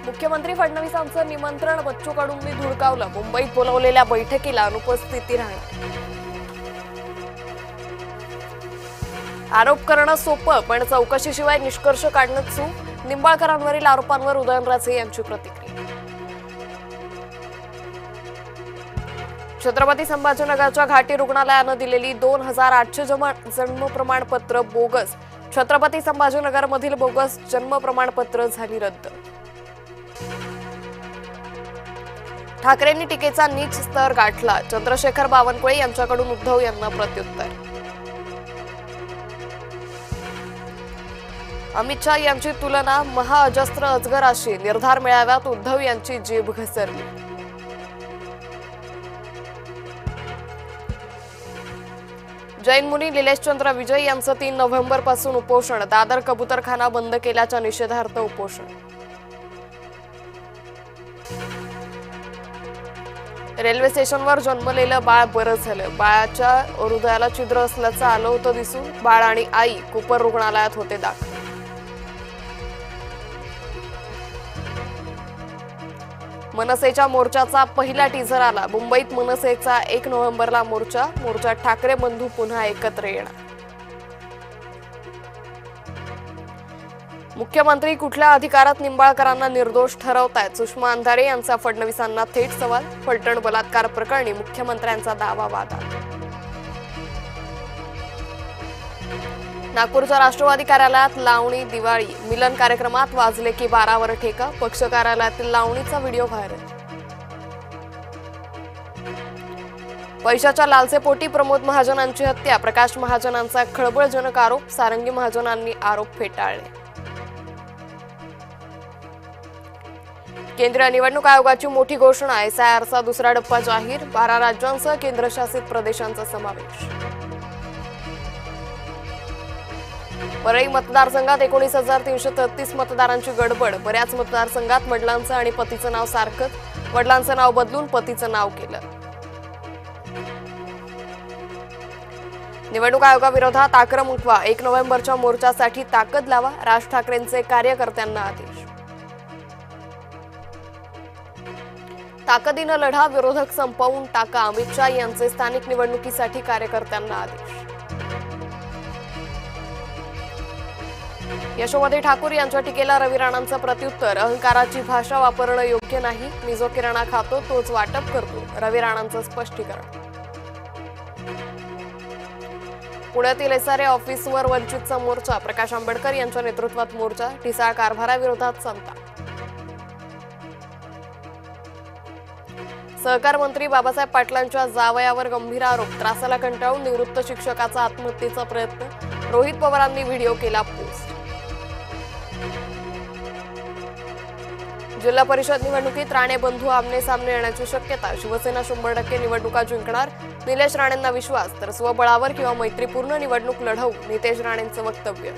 मुख्यमंत्री फडणवीसांचं निमंत्रण बच्चू कडूंनी धुडकावलं. मुंबईत बोलावलेल्या बैठकीला अनुपस्थिती राहणार. आरोप करणं सोपं, पण चौकशीशिवाय निष्कर्ष काढणं चूक. निंबाळकरांवरील आरोपांवर उदयनराजे यांची प्रतिक्रिया. छत्रपती संभाजीनगरच्या घाटी रुग्णालयानं दिलेली 2800 जन्म प्रमाणपत्र बोगस. छत्रपती संभाजीनगरमधील बोगस जन्म प्रमाणपत्र झाली रद्द. ठाकरेंनी टीकेचा नीच स्तर गाठला. चंद्रशेखर बावनकुळे यांच्याकडून उद्धव यांना प्रत्युत्तर. अमित शहा यांची तुलना महाअजस्त्र अजगराशी. निर्धार मेळाव्यात उद्धव यांची जीभ घसरली. जैन मुनी निलेशचंद्र विजय यांचं 3 नोव्हेंबरपासून उपोषण. दादर कबुतरखाना बंद केल्याच्या निषेधार्थ उपोषण. रेल्वे स्टेशनवर जन्मलेलं बाळ बरं झालं. बाळाच्या हृदयाला छिद्र असल्याचं आलं होतं दिसून. बाळ आणि आई कुपर रुग्णालयात होते दाखल. मनसेच्या मोर्चाचा पहिला टीझर आला. मुंबईत मनसेचा 1 नोव्हेंबरला मोर्चात ठाकरे बंधू पुन्हा एकत्र येणार. मुख्यमंत्री कुठल्या अधिकारात निंबाळकरांना निर्दोष ठरवतायत? सुषमा अंधारे यांचा फडणवीसांना थेट सवाल. फलटण बलात्कार प्रकरणी मुख्यमंत्र्यांचा दावा वादात. नागपूरच्या राष्ट्रवादी कार्यालयात लावणी दिवाळी. मिलन कार्यक्रमात वाजले की 12वर ठेका. पक्ष कार्यालयातील लावणीचा व्हिडिओ व्हायरल. पैशाच्या लालसेपोटी प्रमोद महाजनांची हत्या. प्रकाश महाजनांचा खळबळजनक आरोप. सारंगी महाजनांनी आरोप फेटाळले. केंद्रीय निवडणूक आयोगाची मोठी घोषणा. SIRचा दुसरा टप्पा जाहीर. 12 राज्यांसह केंद्रशासित प्रदेशांचा समावेश. परळी मतदारसंघात 19,333 मतदारांची गडबड. बऱ्याच मतदारसंघात वडिलांचं आणि पतीचं नाव सारखंच. वडिलांचं नाव बदलून पतीचं नाव केलं. निवडणूक आयोगाविरोधात आक्रमक व्हा. 1 नोव्हेंबरच्या मोर्चासाठी ताकद लावा. राज ठाकरेंचे कार्यकर्त्यांना आदेश. ताकदीनं लढा. विरोधक संपवून टाका. अमित शहा यांचे स्थानिक निवडणुकीसाठी कार्यकर्त्यांना आदेश. यशोमती ठाकूर यांच्या टीकेला रवी राणांचं प्रत्युत्तर. अहंकाराची भाषा वापरणं योग्य नाही. मी जो किराणा खातो तोच वाटप करतो. रवी राणांचं स्पष्टीकरण. पुण्यातील SRA ऑफिसवर वंचितचा मोर्चा. प्रकाश आंबेडकर यांच्या नेतृत्वात मोर्चा. ढिसाळ कारभाराविरोधात संताप. सहकार मंत्री बाबासाहेब पाटलांच्या जावयावर गंभीर आरोप. त्रासाला कंटाळून निवृत्त शिक्षकाचा आत्महत्येचा प्रयत्न. रोहित पवारांनी व्हिडिओ केला पोस्ट. जिल्हा परिषद निवडणुकीत राणे बंधू आमने सामने येण्याची शक्यता. शिवसेना 100% निवडणुका जिंकणार. निलेश राणेंना विश्वास. तर स्वबळावर किंवा मैत्रीपूर्ण निवडणूक लढवू. नितेश राणेंचं वक्तव्य.